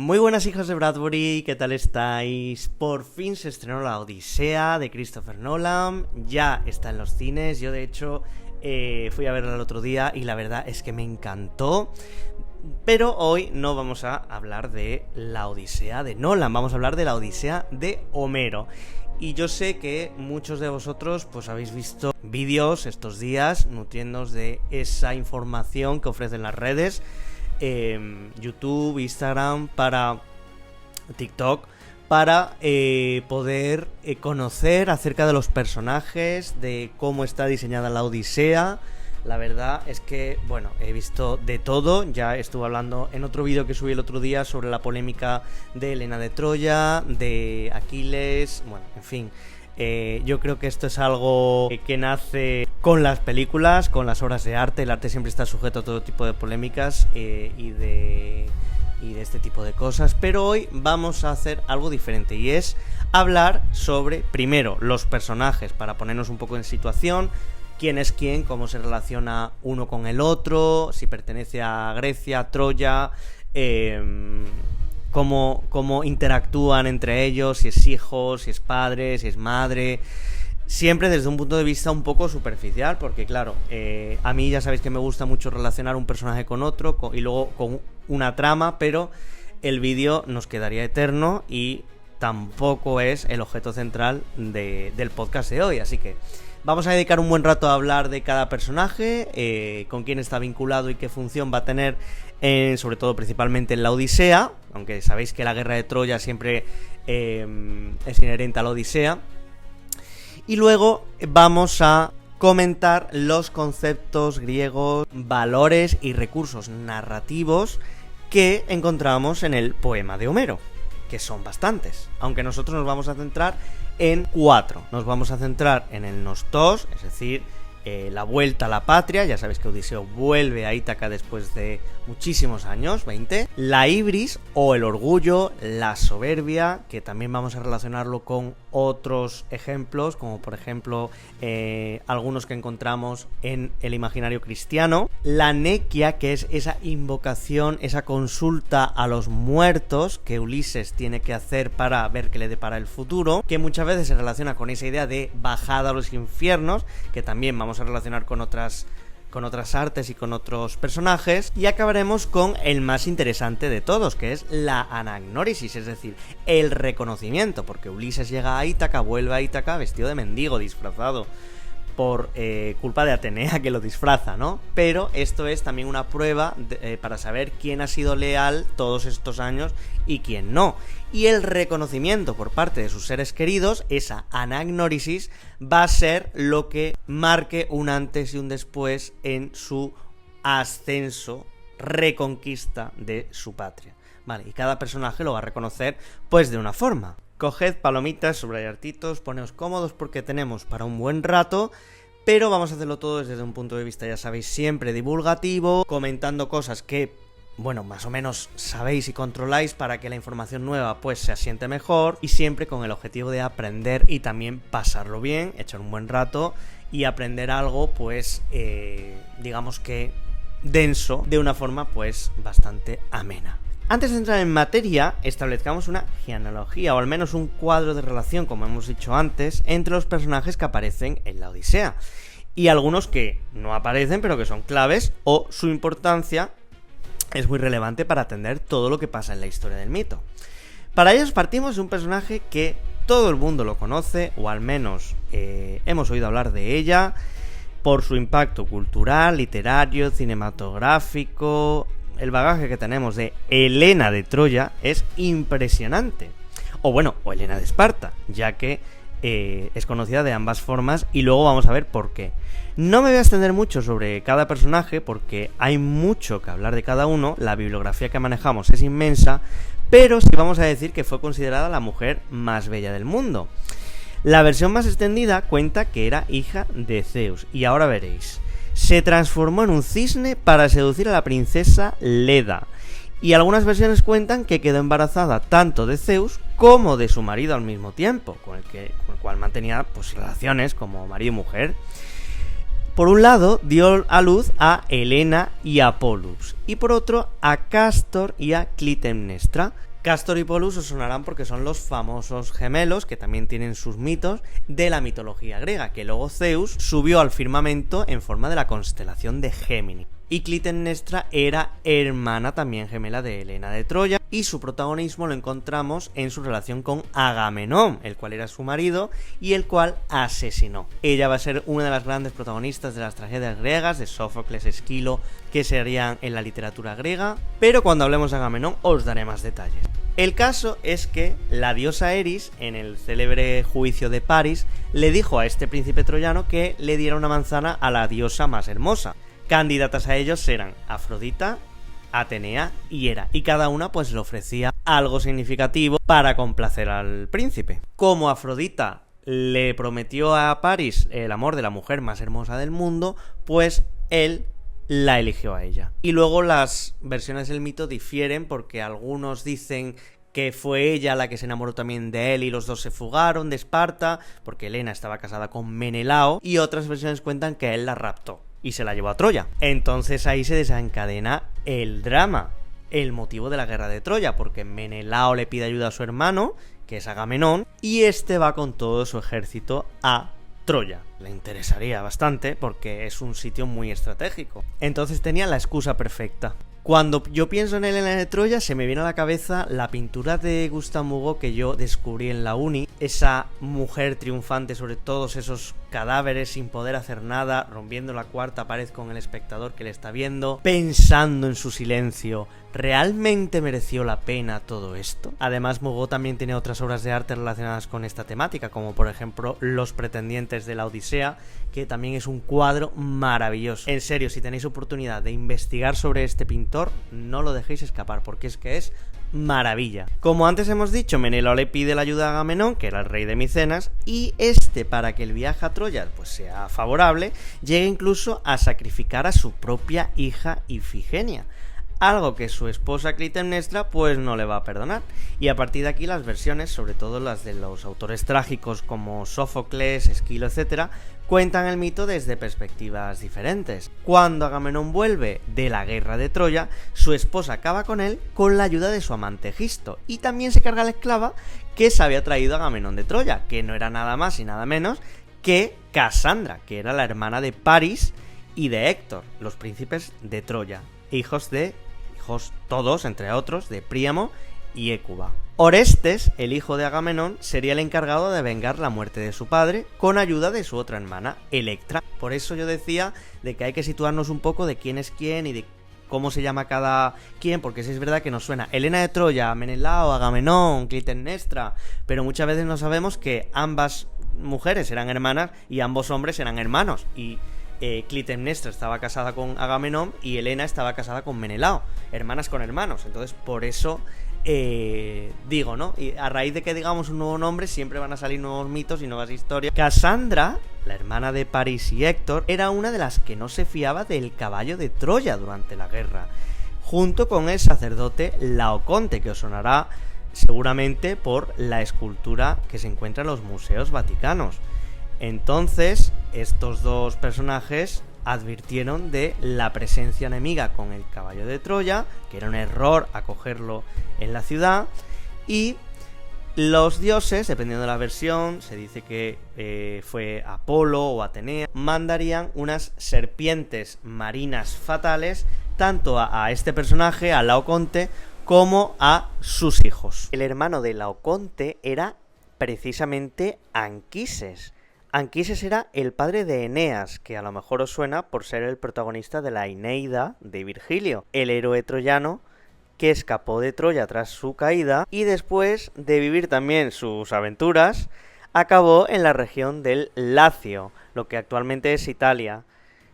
Muy buenas, hijos de Bradbury, ¿qué tal estáis? Por fin se estrenó La Odisea de Christopher Nolan, ya está en los cines. Yo de hecho fui a verla el otro día y la verdad es que me encantó. Pero hoy no vamos a hablar de La Odisea de Nolan, vamos a hablar de La Odisea de Homero. Y yo sé que muchos de vosotros pues habéis visto vídeos estos días nutriéndoos de esa información que ofrecen las redes, YouTube, Instagram, para TikTok, para poder conocer acerca de los personajes, de cómo está diseñada la Odisea. La verdad es que, bueno, he visto de todo. Ya estuve hablando en otro vídeo que subí el otro día sobre la polémica de Helena de Troya, de Aquiles, bueno, en fin. Yo creo que esto es algo que nace con las películas, con las obras de arte. El arte siempre está sujeto a todo tipo de polémicas y de este tipo de cosas. Pero hoy vamos a hacer algo diferente y es hablar sobre, primero, los personajes, para ponernos un poco en situación. Quién es quién, cómo se relaciona uno con el otro, si pertenece a Grecia, Troya, cómo interactúan entre ellos, si es hijo, si es padre, si es madre. Siempre desde un punto de vista un poco superficial, porque claro, a mí ya sabéis que me gusta mucho relacionar un personaje con otro y luego con una trama, pero el vídeo nos quedaría eterno y tampoco es el objeto central del podcast de hoy, así que vamos a dedicar un buen rato a hablar de cada personaje, con quién está vinculado y qué función va a tener, sobre todo principalmente en la Odisea, aunque sabéis que la guerra de Troya siempre es inherente a la Odisea. Y luego vamos a comentar los conceptos griegos, valores y recursos narrativos que encontramos en el poema de Homero, que son bastantes, aunque nosotros nos vamos a centrar en 4. Nos vamos a centrar en el nostos, es decir, la vuelta a la patria. Ya sabéis que Odiseo vuelve a Ítaca después de muchísimos años, 20. La ibris o el orgullo, la soberbia, que también vamos a relacionarlo con otros ejemplos, como por ejemplo algunos que encontramos en el imaginario cristiano. La nequia, que es esa invocación, esa consulta a los muertos que Ulises tiene que hacer para ver qué le depara el futuro, que muchas veces se relaciona con esa idea de bajada a los infiernos, que también vamos a relacionar con otras artes y con otros personajes. Y acabaremos con el más interesante de todos, que es la anagnórisis, es decir, el reconocimiento, porque Ulises llega a Ítaca, vuelve a Ítaca vestido de mendigo, disfrazado por culpa de Atenea, que lo disfraza, ¿no? Pero esto es también una prueba para saber quién ha sido leal todos estos años y quién no. Y el reconocimiento por parte de sus seres queridos, esa anagnórisis, va a ser lo que marque un antes y un después en su ascenso, reconquista de su patria. Vale, y cada personaje lo va a reconocer pues de una forma. Coged palomitas, subrayartitos, poneos cómodos porque tenemos para un buen rato, pero vamos a hacerlo todo desde un punto de vista, ya sabéis, siempre divulgativo, comentando cosas que, bueno, más o menos sabéis y controláis para que la información nueva pues se asiente mejor, y siempre con el objetivo de aprender y también pasarlo bien, echar un buen rato y aprender algo pues digamos que denso, de una forma pues bastante amena. Antes de entrar en materia, establezcamos una genealogía, o al menos un cuadro de relación, como hemos dicho antes, entre los personajes que aparecen en la Odisea, y algunos que no aparecen pero que son claves, o su importancia es muy relevante para entender todo lo que pasa en la historia del mito. Para ellos partimos de un personaje que todo el mundo lo conoce, o al menos hemos oído hablar de ella, por su impacto cultural, literario, cinematográfico. El bagaje que tenemos de Helena de Troya es impresionante. O Helena de Esparta, ya que es conocida de ambas formas y luego vamos a ver por qué. No me voy a extender mucho sobre cada personaje porque hay mucho que hablar de cada uno, la bibliografía que manejamos es inmensa, pero sí vamos a decir que fue considerada la mujer más bella del mundo. La versión más extendida cuenta que era hija de Zeus, y ahora veréis. Se transformó en un cisne para seducir a la princesa Leda, y algunas versiones cuentan que quedó embarazada tanto de Zeus como de su marido al mismo tiempo, con el cual mantenía pues relaciones como marido y mujer. Por un lado dio a luz a Helena y a Pólux, y por otro a Cástor y a Clitemnestra, Castor y Pólux os sonarán porque son los famosos gemelos, que también tienen sus mitos, de la mitología griega, que luego Zeus subió al firmamento en forma de la constelación de Géminis. Y Clitemnestra era hermana también gemela de Helena de Troya, y su protagonismo lo encontramos en su relación con Agamenón, el cual era su marido y el cual asesinó. Ella va a ser una de las grandes protagonistas de las tragedias griegas, de Sófocles, Esquilo, que se harían en la literatura griega, pero cuando hablemos de Agamenón os daré más detalles. El caso es que la diosa Eris, en el célebre juicio de París, le dijo a este príncipe troyano que le diera una manzana a la diosa más hermosa. Candidatas a ellos eran Afrodita, Atenea y Hera, y cada una pues le ofrecía algo significativo para complacer al príncipe. Como Afrodita le prometió a París el amor de la mujer más hermosa del mundo, pues él la eligió a ella. Y luego las versiones del mito difieren porque algunos dicen que fue ella la que se enamoró también de él y los dos se fugaron de Esparta, porque Helena estaba casada con Menelao, y otras versiones cuentan que él la raptó y se la llevó a Troya. Entonces ahí se desencadena el drama, el motivo de la guerra de Troya, porque Menelao le pide ayuda a su hermano, que es Agamenón, y este va con todo su ejército a Troya. Le interesaría bastante porque es un sitio muy estratégico. Entonces tenía la excusa perfecta. Cuando yo pienso en Helena de Troya se me viene a la cabeza la pintura de Gustave Moreau que yo descubrí en la uni, esa mujer triunfante sobre todos esos cadáveres sin poder hacer nada, rompiendo la cuarta pared con el espectador que le está viendo, pensando en su silencio. ¿Realmente mereció la pena todo esto? Además, Moreau también tiene otras obras de arte relacionadas con esta temática, como por ejemplo Los pretendientes de la Odisea, que también es un cuadro maravilloso. En serio, si tenéis oportunidad de investigar sobre este pintor, no lo dejéis escapar, porque es que es maravilla. Como antes hemos dicho, Menelao le pide la ayuda a Agamenón, que era el rey de Micenas, y este, para que el viaje a Troya pues sea favorable, llega incluso a sacrificar a su propia hija Ifigenia, algo que su esposa Clitemnestra pues no le va a perdonar. Y a partir de aquí las versiones, sobre todo las de los autores trágicos como Sófocles, Esquilo, etc., cuentan el mito desde perspectivas diferentes. Cuando Agamenón vuelve de la guerra de Troya, su esposa acaba con él con la ayuda de su amante Egisto, y también se carga a la esclava que se había traído a Agamenón de Troya, que no era nada más y nada menos que Casandra, que era la hermana de París y de Héctor, los príncipes de Troya, hijos todos, entre otros, de Príamo y Hécuba. Orestes, el hijo de Agamenón, sería el encargado de vengar la muerte de su padre con ayuda de su otra hermana, Electra. Por eso yo decía de que hay que situarnos un poco de quién es quién y de cómo se llama cada quien, porque sí es verdad que nos suena Helena de Troya, Menelao, Agamenón, Clitemnestra, pero muchas veces no sabemos que ambas mujeres eran hermanas y ambos hombres eran hermanos, y Clitemnestra estaba casada con Agamenón y Helena estaba casada con Menelao, hermanas con hermanos. Entonces por eso digo, ¿no? Y a raíz de que digamos un nuevo nombre siempre van a salir nuevos mitos y nuevas historias. Casandra, la hermana de París y Héctor, era una de las que no se fiaba del caballo de Troya durante la guerra, junto con el sacerdote Laoconte, que os sonará seguramente por la escultura que se encuentra en los museos vaticanos. Entonces, estos dos personajes advirtieron de la presencia enemiga con el caballo de Troya, que era un error acogerlo en la ciudad, y los dioses, dependiendo de la versión, se dice que fue Apolo o Atenea, mandarían unas serpientes marinas fatales tanto a este personaje, a Laoconte, como a sus hijos. El hermano de Laoconte era precisamente Anquises. Anquises era el padre de Eneas, que a lo mejor os suena por ser el protagonista de la Eneida de Virgilio, el héroe troyano que escapó de Troya tras su caída y después de vivir también sus aventuras, acabó en la región del Lacio, lo que actualmente es Italia.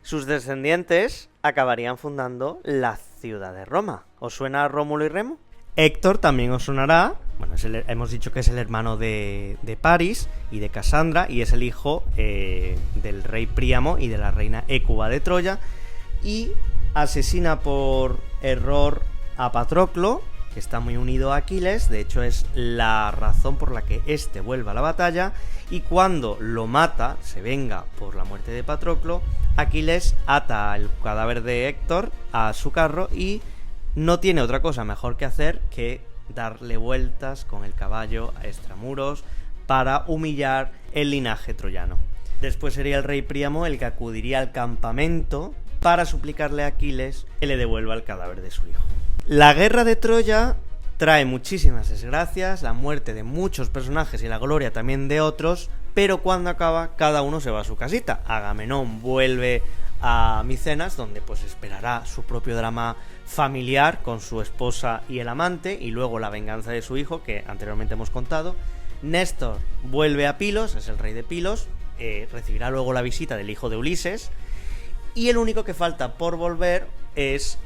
Sus descendientes acabarían fundando la ciudad de Roma. ¿Os suena Rómulo y Remo? Héctor también os sonará. Bueno, hemos dicho que es el hermano de París y de Casandra, y es el hijo del rey Príamo y de la reina Hécuba de Troya, y asesina por error a Patroclo, que está muy unido a Aquiles. De hecho es la razón por la que éste vuelve a la batalla, y cuando lo mata, se venga por la muerte de Patroclo, Aquiles ata el cadáver de Héctor a su carro y no tiene otra cosa mejor que hacer que darle vueltas con el caballo a extramuros para humillar el linaje troyano. Después sería el rey Príamo el que acudiría al campamento para suplicarle a Aquiles que le devuelva el cadáver de su hijo. La guerra de Troya trae muchísimas desgracias, la muerte de muchos personajes y la gloria también de otros, pero cuando acaba, cada uno se va a su casita. Agamenón vuelve a Micenas, donde pues esperará su propio drama familiar con su esposa y el amante, y luego la venganza de su hijo, que anteriormente hemos contado. Néstor vuelve a Pilos, es el rey de Pilos, recibirá luego la visita del hijo de Ulises, y el único que falta por volver es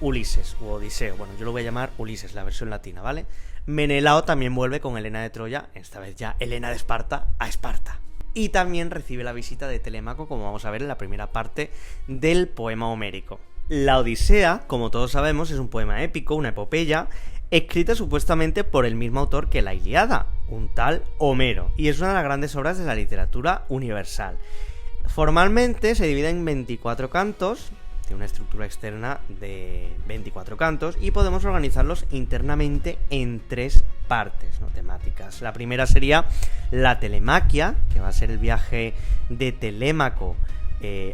Ulises, u Odiseo. Bueno, yo lo voy a llamar Ulises, la versión latina, ¿vale? Menelao también vuelve con Helena de Troya, esta vez ya Helena de Esparta, a Esparta. Y también recibe la visita de Telémaco, como vamos a ver en la primera parte del poema homérico. La Odisea, como todos sabemos, es un poema épico, una epopeya, escrita supuestamente por el mismo autor que la Ilíada, un tal Homero, y es una de las grandes obras de la literatura universal. Formalmente se divide en 24 cantos, tiene una estructura externa de 24 cantos, y podemos organizarlos internamente en 3 partes, ¿no?, temáticas. La primera sería la telemaquia, que va a ser el viaje de Telémaco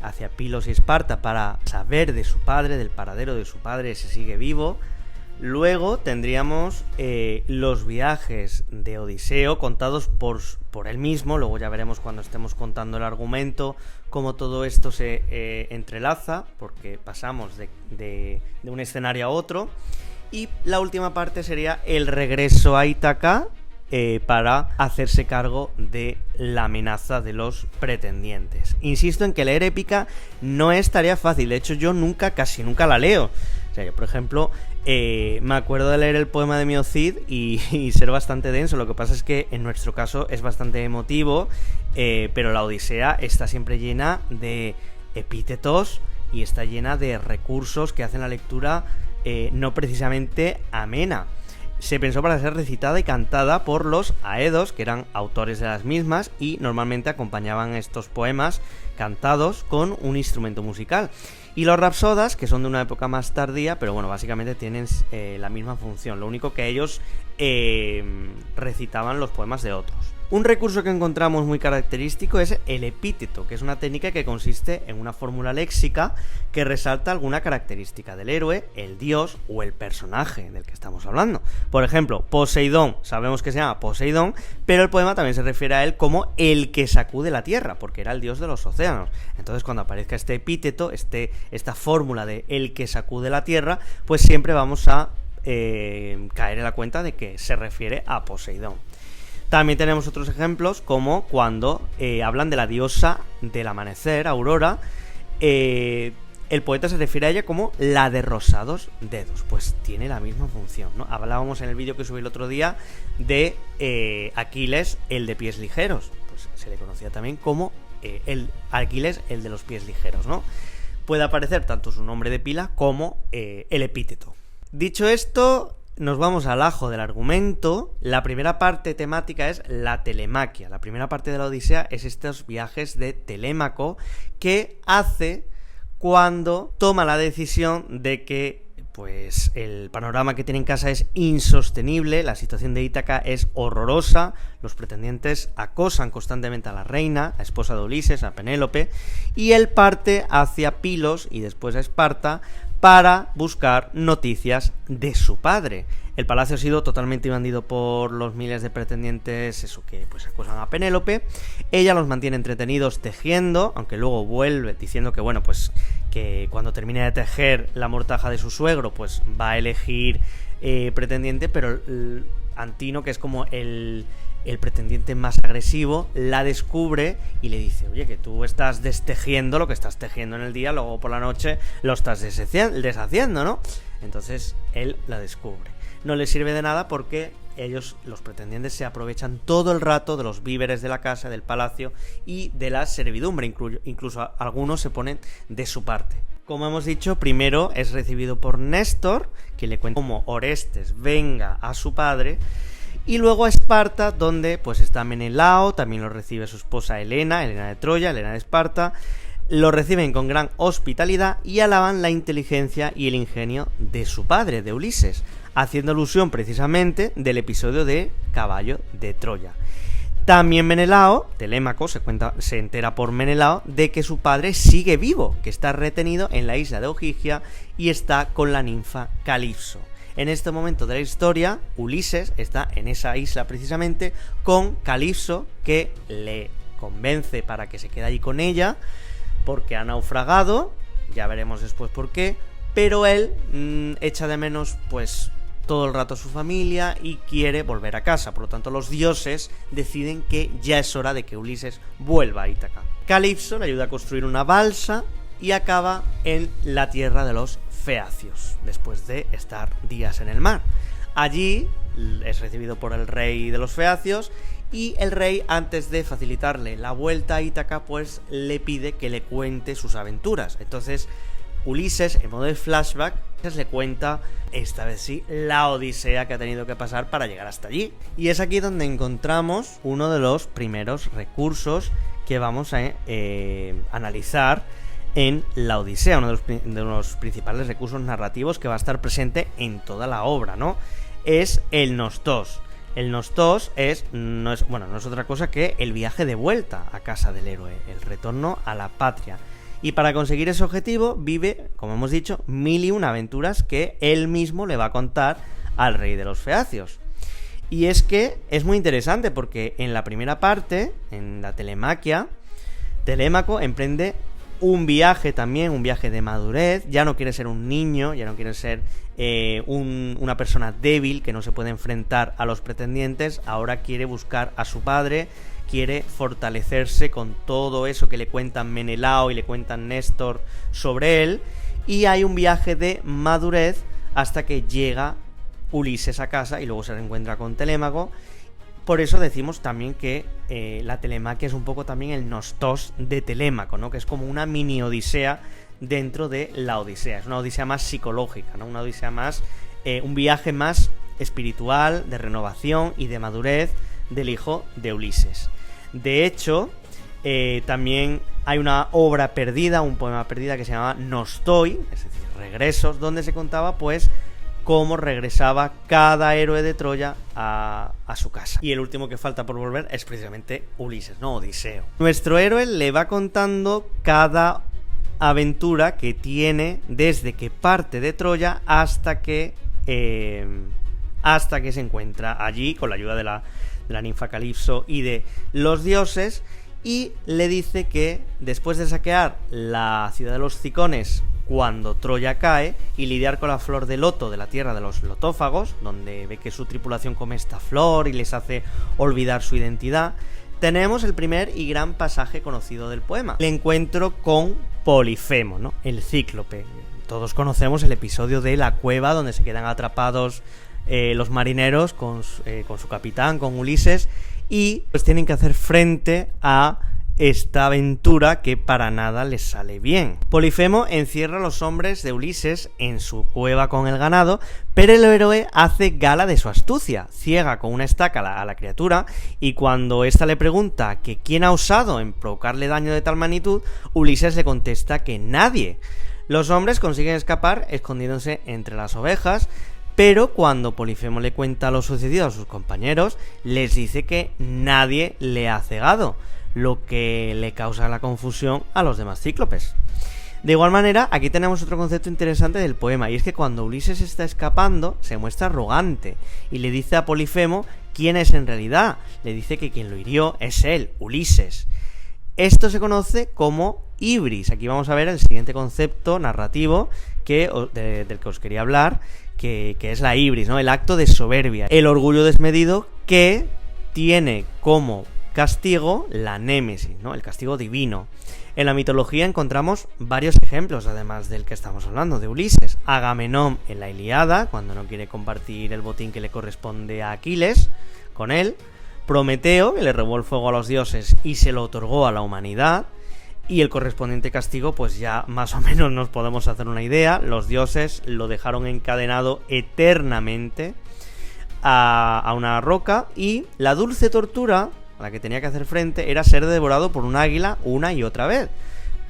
hacia Pilos y Esparta para saber de su padre, del paradero de su padre, si sigue vivo. Luego tendríamos los viajes de Odiseo contados por él mismo. Luego ya veremos cuando estemos contando el argumento cómo todo esto se entrelaza, porque pasamos de un escenario a otro. Y la última parte sería el regreso a Ítaca para hacerse cargo de la amenaza de los pretendientes. Insisto en que leer épica no es tarea fácil. De hecho, yo casi nunca la leo. O sea, yo, por ejemplo, me acuerdo de leer el poema de Miocid y ser bastante denso. Lo que pasa es que en nuestro caso es bastante emotivo, pero la Odisea está siempre llena de epítetos y está llena de recursos que hacen la lectura no precisamente amena. Se pensó para ser recitada y cantada por los aedos, que eran autores de las mismas, y normalmente acompañaban estos poemas cantados con un instrumento musical. Y los rapsodas, que son de una época más tardía, pero bueno, básicamente tienen la misma función. Lo único que ellos recitaban los poemas de otros. Un recurso que encontramos muy característico es el epíteto, que es una técnica que consiste en una fórmula léxica que resalta alguna característica del héroe, el dios o el personaje del que estamos hablando. Por ejemplo, Poseidón, sabemos que se llama Poseidón, pero el poema también se refiere a él como el que sacude la tierra, porque era el dios de los océanos. Entonces, cuando aparezca este epíteto, esta fórmula de el que sacude la tierra, pues siempre vamos a caer en la cuenta de que se refiere a Poseidón. También tenemos otros ejemplos, como cuando hablan de la diosa del amanecer, Aurora, el poeta se refiere a ella como la de rosados dedos, pues tiene la misma función, ¿no? Hablábamos en el vídeo que subí el otro día de Aquiles, el de pies ligeros, pues se le conocía también como el Aquiles, el de los pies ligeros, ¿no? Puede aparecer tanto su nombre de pila como el epíteto. Dicho esto, nos vamos al ajo del argumento. La primera parte temática es la telemaquia. La primera parte de la Odisea es estos viajes de Telémaco que hace cuando toma la decisión de que pues el panorama que tiene en casa es insostenible, la situación de Ítaca es horrorosa, los pretendientes acosan constantemente a la reina, a esposa de Ulises, a Penélope, y él parte hacia Pilos y después a Esparta para buscar noticias de su padre. El palacio ha sido totalmente invadido por los miles de pretendientes, eso que pues acosan a Penélope. Ella los mantiene entretenidos tejiendo, aunque luego vuelve diciendo que bueno, pues que cuando termine de tejer la mortaja de su suegro, pues va a elegir pretendiente, pero Antino, que es como el pretendiente más agresivo, la descubre y le dice: oye, que tú estás destejiendo lo que estás tejiendo en el día, luego por la noche lo estás deshaciendo, ¿no? Entonces él la descubre. No le sirve de nada porque ellos, los pretendientes, se aprovechan todo el rato de los víveres de la casa, del palacio y de la servidumbre, incluso algunos se ponen de su parte. Como hemos dicho, primero es recibido por Néstor, que le cuenta cómo Orestes venga a su padre, y luego a Esparta, donde pues está Menelao, también lo recibe su esposa Helena de Troya, Helena de Esparta. Lo reciben con gran hospitalidad y alaban la inteligencia y el ingenio de su padre, de Ulises. haciendo alusión precisamente del episodio de Caballo de Troya. También Menelao, Telémaco, se entera por Menelao de que su padre sigue vivo, que está retenido en la isla de Ogygia y está con la ninfa Calipso. En este momento de la historia, Ulises está en esa isla precisamente con Calipso, que le convence para que se quede allí con ella, porque ha naufragado, ya veremos después por qué, pero él echa de menos pues todo el rato a su familia y quiere volver a casa. Por lo tanto, los dioses deciden que ya es hora de que Ulises vuelva a Ítaca. Calipso le ayuda a construir una balsa y acaba en la tierra de los Feacios, después de estar días en el mar. Allí es recibido por el rey de los Feacios y el rey, antes de facilitarle la vuelta a Ítaca, pues le pide que le cuente sus aventuras. Entonces Ulises, en modo de flashback, le cuenta, esta vez sí, la odisea que ha tenido que pasar para llegar hasta allí. Y es aquí donde encontramos uno de los primeros recursos que vamos a analizar en la Odisea, uno de los principales recursos narrativos que va a estar presente en toda la obra, ¿no? Es el nostos. El nostos no es otra cosa que el viaje de vuelta a casa del héroe, el retorno a la patria. Y para conseguir ese objetivo vive, como hemos dicho, 1001 aventuras que él mismo le va a contar al rey de los Feacios. Y es que es muy interesante porque en la primera parte, en la Telemaquia, Telémaco emprende un viaje también, un viaje de madurez. Ya no quiere ser un niño, ya no quiere ser una persona débil que no se puede enfrentar a los pretendientes. Ahora quiere buscar a su padre, quiere fortalecerse con todo eso que le cuentan Menelao y le cuentan Néstor sobre él. Y hay un viaje de madurez hasta que llega Ulises a casa y luego se reencuentra con Telémaco. Por eso decimos también que la Telemaquia es un poco también el nostos de Telémaco, ¿no? Que es como una mini odisea dentro de la Odisea. Es una odisea más psicológica, ¿no? Una odisea más, un viaje más espiritual, de renovación y de madurez del hijo de Ulises. De hecho, también hay una obra perdida, un poema perdida que se llama Nostoi, es decir, Regresos, donde se contaba pues cómo regresaba cada héroe de Troya a su casa. Y el último que falta por volver es precisamente Ulises, no Odiseo. Nuestro héroe le va contando cada aventura que tiene desde que parte de Troya hasta que se encuentra allí con la ayuda de la ninfa Calipso y de los dioses, y le dice que después de saquear la ciudad de los Cicones cuando Troya cae y lidiar con la flor de loto de la tierra de los lotófagos, donde ve que su tripulación come esta flor y les hace olvidar su identidad, tenemos el primer y gran pasaje conocido del poema, el encuentro con Polifemo, ¿no? El cíclope. Todos conocemos el episodio de la cueva donde se quedan atrapados los marineros con su capitán, con Ulises, y pues tienen que hacer frente a esta aventura que para nada les sale bien. Polifemo encierra a los hombres de Ulises en su cueva con el ganado, pero el héroe hace gala de su astucia, ciega con una estaca a la criatura, y cuando ésta le pregunta que quién ha osado en provocarle daño de tal magnitud, Ulises le contesta que nadie. Los hombres consiguen escapar escondiéndose entre las ovejas, pero cuando Polifemo le cuenta lo sucedido a sus compañeros, les dice que nadie le ha cegado, lo que le causa la confusión a los demás cíclopes. De igual manera, aquí tenemos otro concepto interesante del poema, y es que cuando Ulises está escapando, se muestra arrogante, y le dice a Polifemo quién es en realidad. Le dice que quien lo hirió es él, Ulises. Esto se conoce como ibris. Aquí vamos a ver el siguiente concepto narrativo del que os quería hablar, que es la ibris, ¿no? El acto de soberbia, el orgullo desmedido que tiene como castigo la némesis, ¿no? El castigo divino. En la mitología encontramos varios ejemplos, además del que estamos hablando, de Ulises. Agamenón en la Ilíada, cuando no quiere compartir el botín que le corresponde a Aquiles con él. Prometeo, que le robó el fuego a los dioses y se lo otorgó a la humanidad. Y el correspondiente castigo, pues ya más o menos nos podemos hacer una idea. Los dioses lo dejaron encadenado eternamente a una roca, y la dulce tortura a la que tenía que hacer frente era ser devorado por un águila una y otra vez,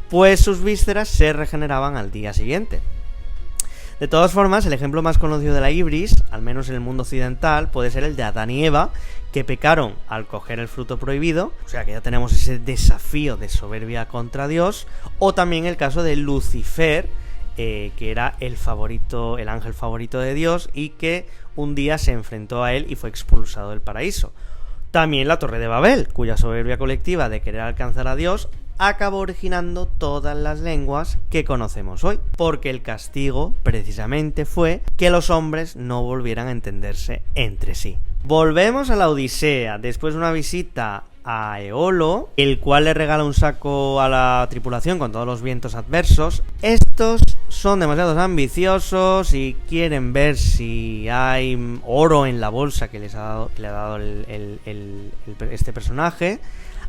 pues sus vísceras se regeneraban al día siguiente. De todas formas, el ejemplo más conocido de la ibris, al menos en el mundo occidental, puede ser el de Adán y Eva, que pecaron al coger el fruto prohibido, o sea que ya tenemos ese desafío de soberbia contra Dios, o también el caso de Lucifer, que era el ángel favorito de Dios, y que un día se enfrentó a él y fue expulsado del paraíso. También la Torre de Babel, cuya soberbia colectiva de querer alcanzar a Dios acabó originando todas las lenguas que conocemos hoy, porque el castigo precisamente fue que los hombres no volvieran a entenderse entre sí. Volvemos a la Odisea, después de una visita a Eolo, el cual le regala un saco a la tripulación con todos los vientos adversos. Estos son demasiado ambiciosos y quieren ver si hay oro en la bolsa que le ha dado este personaje,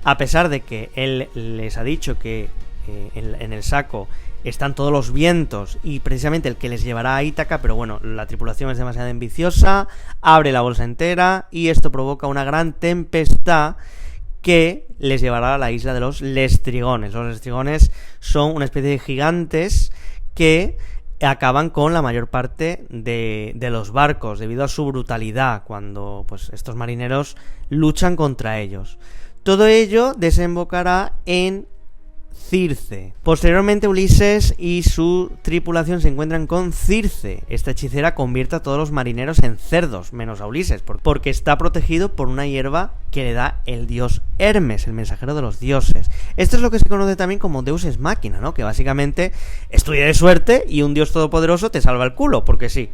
a pesar de que él les ha dicho que en el saco están todos los vientos y precisamente el que les llevará a Ítaca, pero bueno, la tripulación es demasiado ambiciosa, abre la bolsa entera y esto provoca una gran tempestad que les llevará a la isla de los Lestrigones. Los Lestrigones son una especie de gigantes que acaban con la mayor parte de los barcos debido a su brutalidad cuando pues estos marineros luchan contra ellos. Todo ello desembocará en Circe. Posteriormente Ulises y su tripulación se encuentran con Circe. Esta hechicera convierte a todos los marineros en cerdos, menos a Ulises, porque está protegido por una hierba que le da el dios Hermes, el mensajero de los dioses. Esto es lo que se conoce también como Deus Ex Machina, ¿no? Que básicamente estudia de suerte y un dios todopoderoso te salva el culo, porque sí.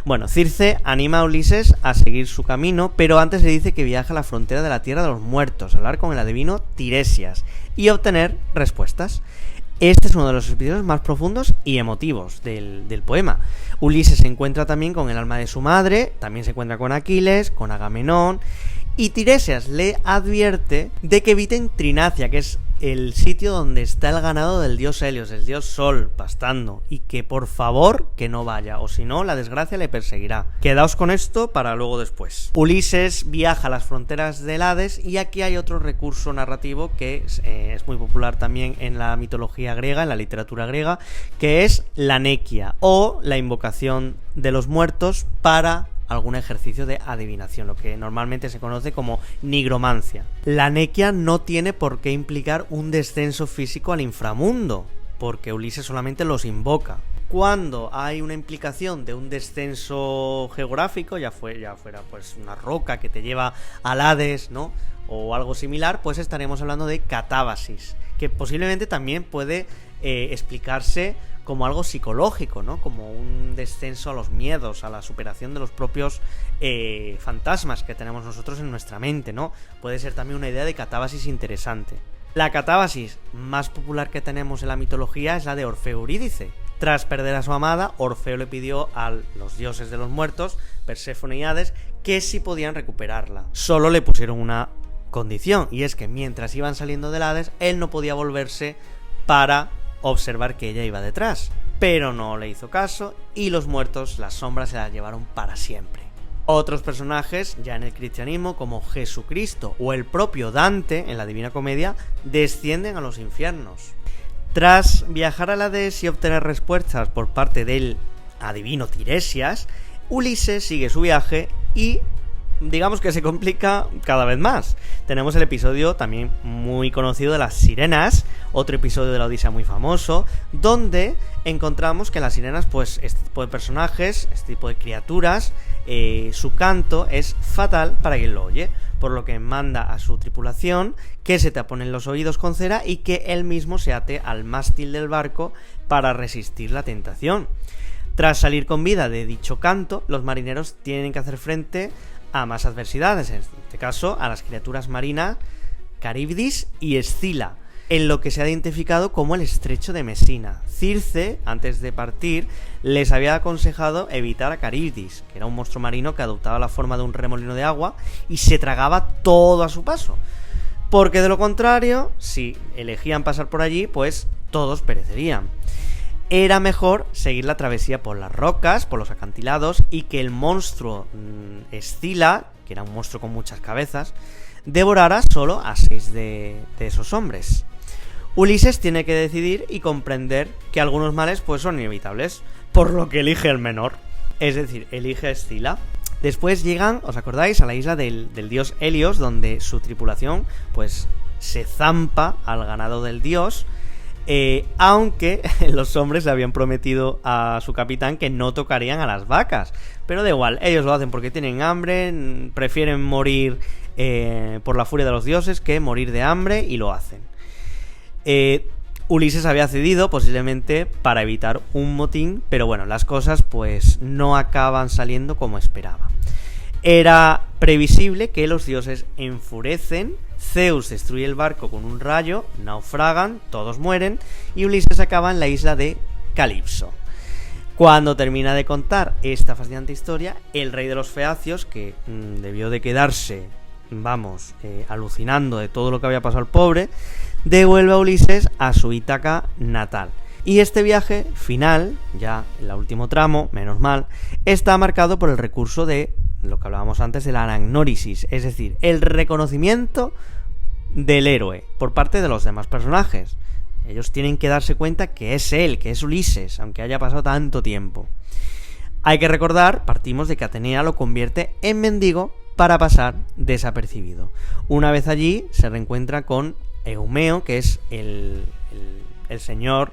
Bueno, Circe anima a Ulises a seguir su camino, pero antes le dice que viaja a la frontera de la Tierra de los Muertos, a hablar con el adivino Tiresias y obtener respuestas. Este es uno de los episodios más profundos y emotivos del poema. Ulises se encuentra también con el alma de su madre, también se encuentra con Aquiles, con Agamenón, y Tiresias le advierte de que eviten Trinacia, que es el sitio donde está el ganado del dios Helios, el dios Sol, pastando, y que por favor que no vaya, o si no la desgracia le perseguirá. Quedaos con esto para luego después. Ulises viaja a las fronteras del Hades y aquí hay otro recurso narrativo que es muy popular también en la mitología griega, en la literatura griega, que es la nequia o la invocación de los muertos para algún ejercicio de adivinación, lo que normalmente se conoce como nigromancia. La nequia no tiene por qué implicar un descenso físico al inframundo, porque Ulises solamente los invoca. Cuando hay una implicación de un descenso geográfico, ya fuera pues una roca que te lleva al Hades, ¿no? O algo similar, pues estaremos hablando de catábasis, que posiblemente también puede explicarse como algo psicológico, ¿no? Como un descenso a los miedos, a la superación de los propios fantasmas que tenemos nosotros en nuestra mente, ¿no? Puede ser también una idea de catábasis interesante. La catábasis más popular que tenemos en la mitología es la de Orfeo Eurídice. Tras perder a su amada, Orfeo le pidió a los dioses de los muertos, Perséfone y Hades, que si podían recuperarla. Solo le pusieron una condición, y es que mientras iban saliendo del Hades, él no podía volverse para observar que ella iba detrás, pero no le hizo caso y los muertos, las sombras, se las llevaron para siempre. Otros personajes, ya en el cristianismo, como Jesucristo o el propio Dante en la Divina Comedia, descienden a los infiernos. Tras viajar al Hades y obtener respuestas por parte del adivino Tiresias, Ulises sigue su viaje y digamos que se complica cada vez más. Tenemos el episodio también muy conocido de las sirenas, otro episodio de la Odisea muy famoso, donde encontramos que las sirenas, pues este tipo de personajes, este tipo de criaturas, su canto es fatal para quien lo oye, por lo que manda a su tripulación que se taponen los oídos con cera y que él mismo se ate al mástil del barco para resistir la tentación. Tras salir con vida de dicho canto, los marineros tienen que hacer frente a más adversidades, en este caso a las criaturas marinas Caribdis y Escila, en lo que se ha identificado como el estrecho de Mesina. Circe, antes de partir, les había aconsejado evitar a Caribdis, que era un monstruo marino que adoptaba la forma de un remolino de agua y se tragaba todo a su paso, porque de lo contrario, si elegían pasar por allí, pues todos perecerían. Era mejor seguir la travesía por las rocas, por los acantilados, y que el monstruo Escila, que era un monstruo con muchas cabezas, devorara solo a 6 de esos hombres. Ulises tiene que decidir y comprender que algunos males pues son inevitables, por lo que elige el menor. Es decir, elige a Escila. Después llegan, ¿os acordáis?, a la isla del dios Helios, donde su tripulación pues se zampa al ganado del dios, aunque los hombres le habían prometido a su capitán que no tocarían a las vacas. Pero da igual, ellos lo hacen porque tienen hambre, prefieren morir por la furia de los dioses que morir de hambre, y lo hacen. Ulises había cedido posiblemente para evitar un motín, pero bueno, las cosas pues no acaban saliendo como esperaba. Era previsible que los dioses enfurecen, Zeus destruye el barco con un rayo, naufragan, todos mueren y Ulises acaba en la isla de Calipso. Cuando termina de contar esta fascinante historia, el rey de los feacios, que debió de quedarse, alucinando de todo lo que había pasado al pobre, devuelve a Ulises a su Ítaca natal. Y este viaje final, ya en el último tramo, menos mal, está marcado por el recurso de lo que hablábamos antes de la anagnórisis, es decir, el reconocimiento del héroe por parte de los demás personajes. Ellos tienen que darse cuenta que es él, que es Ulises, aunque haya pasado tanto tiempo. Hay que recordar, partimos de que Atenea lo convierte en mendigo para pasar desapercibido. Una vez allí se reencuentra con Eumeo, que es el señor,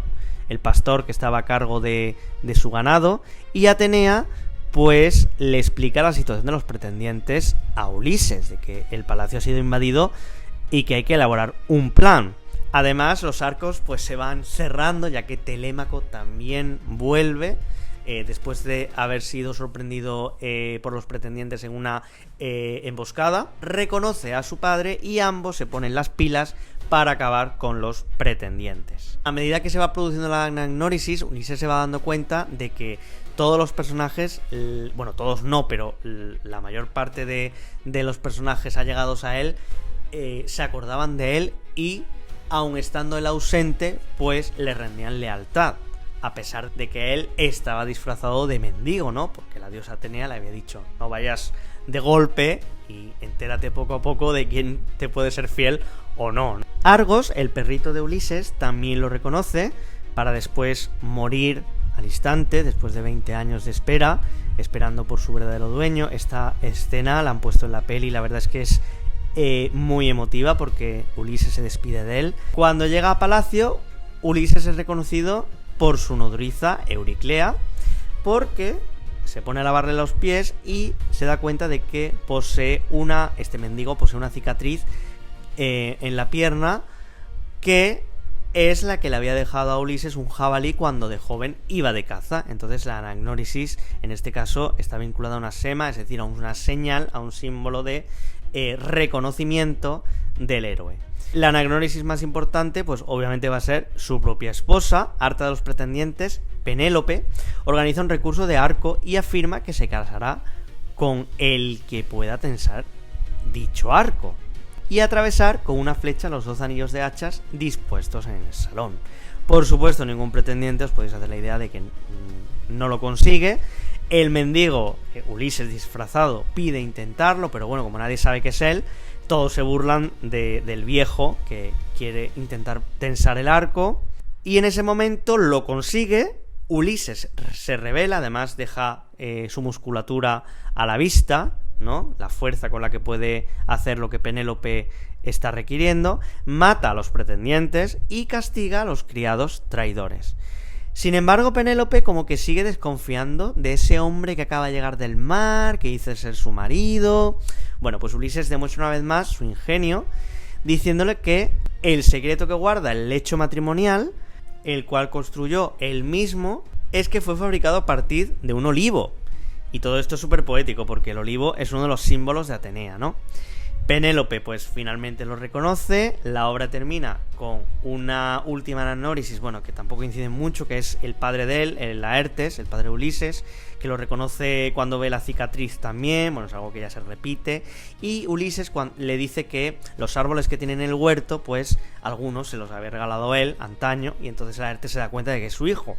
el pastor que estaba a cargo de su ganado, y Atenea pues le explica la situación de los pretendientes a Ulises, de que el palacio ha sido invadido y que hay que elaborar un plan. Además, los arcos pues se van cerrando, ya que Telémaco también vuelve, después de haber sido sorprendido por los pretendientes en una emboscada, reconoce a su padre y ambos se ponen las pilas para acabar con los pretendientes. A medida que se va produciendo la anagnórisis, Ulises se va dando cuenta de que todos los personajes, bueno, todos no, pero la mayor parte de los personajes allegados a él se acordaban de él y, aun estando él ausente, pues le rendían lealtad, a pesar de que él estaba disfrazado de mendigo, ¿no? Porque la diosa Atenea le había dicho: no vayas de golpe y entérate poco a poco de quién te puede ser fiel o no. Argos, el perrito de Ulises, también lo reconoce, para después morir al instante, después de 20 años de espera, esperando por su verdadero dueño. Esta escena la han puesto en la peli y la verdad es que es muy emotiva, porque Ulises se despide de él. Cuando llega a palacio, Ulises es reconocido por su nodriza Euriclea, porque se pone a lavarle los pies y se da cuenta de que este mendigo posee una cicatriz en la pierna, que es la que le había dejado a Ulises un jabalí cuando de joven iba de caza. Entonces la anagnórisis en este caso está vinculada a una sema, es decir, a una señal, a un símbolo de reconocimiento del héroe. La anagnórisis más importante, pues obviamente va a ser su propia esposa. Harta de los pretendientes, Penélope organiza un recurso de arco y afirma que se casará con el que pueda tensar dicho arco y atravesar con una flecha los 2 anillos de hachas dispuestos en el salón. Por supuesto, ningún pretendiente, os podéis hacer la idea de que no lo consigue. El mendigo, Ulises disfrazado, pide intentarlo, pero bueno, como nadie sabe que es él, todos se burlan del viejo que quiere intentar tensar el arco, y en ese momento lo consigue. Ulises se revela, además deja su musculatura a la vista, ¿no? La fuerza con la que puede hacer lo que Penélope está requiriendo, mata a los pretendientes y castiga a los criados traidores. Sin embargo, Penélope como que sigue desconfiando de ese hombre que acaba de llegar del mar, que dice ser su marido. Bueno, pues Ulises demuestra una vez más su ingenio, diciéndole que el secreto que guarda el lecho matrimonial, el cual construyó él mismo, es que fue fabricado a partir de un olivo. Y todo esto es súper poético, porque el olivo es uno de los símbolos de Atenea, ¿no? Penélope pues finalmente lo reconoce. La obra termina con una última anagnórisis, bueno, que tampoco incide mucho, que es el padre de él, el Laertes, el padre de Ulises, que lo reconoce cuando ve la cicatriz también. Bueno, es algo que ya se repite. Y Ulises le dice que los árboles que tiene en el huerto, pues algunos se los había regalado él antaño, y entonces Laertes se da cuenta de que es su hijo.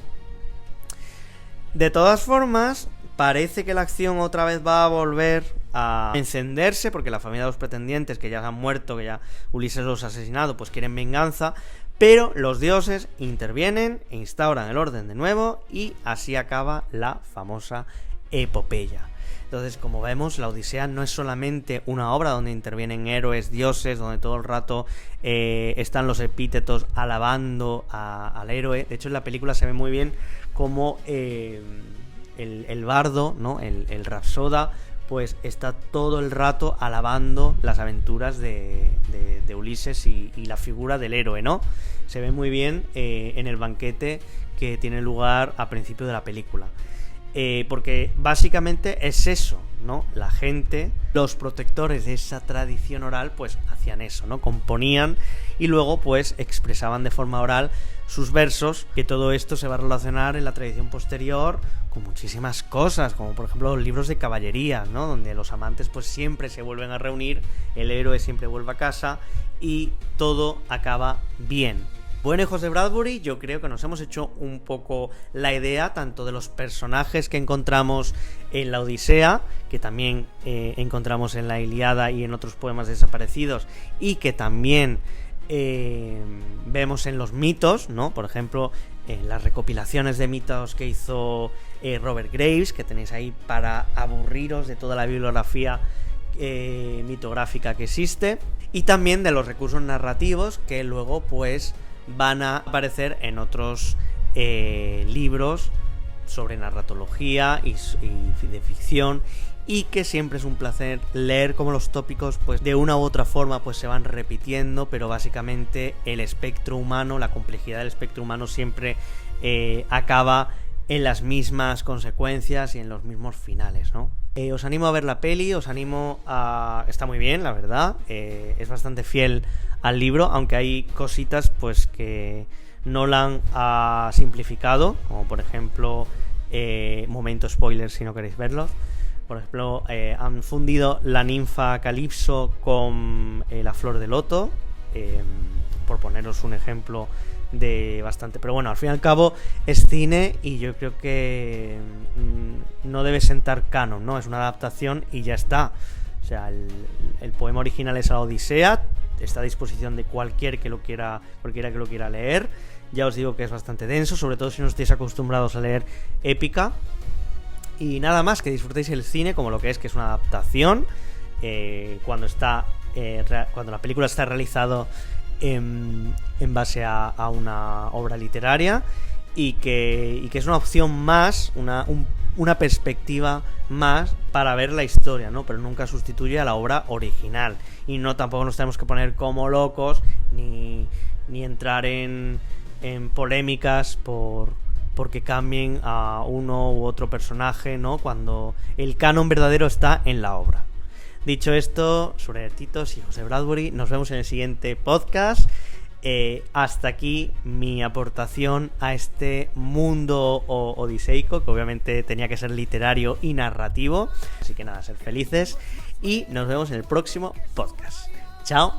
De todas formas, parece que la acción otra vez va a volver a encenderse porque la familia de los pretendientes que ya han muerto, que ya Ulises los ha asesinado, pues quieren venganza, pero los dioses intervienen e instauran el orden de nuevo y así acaba la famosa epopeya. Entonces, como vemos, la Odisea no es solamente una obra donde intervienen héroes, dioses, donde todo el rato están los epítetos alabando al héroe. De hecho, en la película se ve muy bien cómo el bardo, ¿no? el rapsoda, pues está todo el rato alabando las aventuras de Ulises y la figura del héroe, ¿no? Se ve muy bien en el banquete que tiene lugar al principio de la película. Porque básicamente es eso, ¿no? La gente, los protectores de esa tradición oral, pues hacían eso, ¿no? Componían y luego pues expresaban de forma oral sus versos, que todo esto se va a relacionar en la tradición posterior con muchísimas cosas, como por ejemplo los libros de caballerías, ¿no? Donde los amantes pues siempre se vuelven a reunir, el héroe siempre vuelve a casa y todo acaba bien. Bueno, hijos de Bradbury, yo creo que nos hemos hecho un poco la idea tanto de los personajes que encontramos en la Odisea, que también encontramos en la Ilíada y en otros poemas desaparecidos, y que también vemos en los mitos, ¿no? Por ejemplo, en las recopilaciones de mitos que hizo Robert Graves, que tenéis ahí para aburriros de toda la bibliografía mitográfica que existe, y también de los recursos narrativos que luego pues van a aparecer en otros libros sobre narratología y de ficción, y que siempre es un placer leer cómo los tópicos pues de una u otra forma pues se van repitiendo, pero básicamente el espectro humano, la complejidad del espectro humano siempre acaba en las mismas consecuencias y en los mismos finales, ¿no? Os animo a ver la peli, os animo a... Está muy bien, la verdad, es bastante fiel al libro, aunque hay cositas pues que Nolan ha simplificado, como por ejemplo, momento spoiler si no queréis verlos. Por ejemplo, han fundido la ninfa Calipso con la flor de loto, por poneros un ejemplo de bastante... Pero bueno, al fin y al cabo es cine y yo creo que no debe sentar canon, ¿no? Es una adaptación y ya está. O sea, el poema original es la Odisea, está a disposición de cualquiera que lo quiera leer. Ya os digo que es bastante denso, sobre todo si no estáis acostumbrados a leer épica. Y nada más, que disfrutéis el cine como lo que es una adaptación, cuando la película está realizada en base a una obra literaria, y que es una opción más, una perspectiva más para ver la historia, ¿no? Pero nunca sustituye a la obra original, y no tampoco nos tenemos que poner como locos ni entrar en polémicas porque cambien a uno u otro personaje, ¿no? Cuando el canon verdadero está en la obra. Dicho esto, surertitos, hijos de Bradbury, nos vemos en el siguiente podcast. Hasta aquí mi aportación a este mundo odiseico, que obviamente tenía que ser literario y narrativo. Así que nada, ser felices y nos vemos en el próximo podcast. ¡Chao!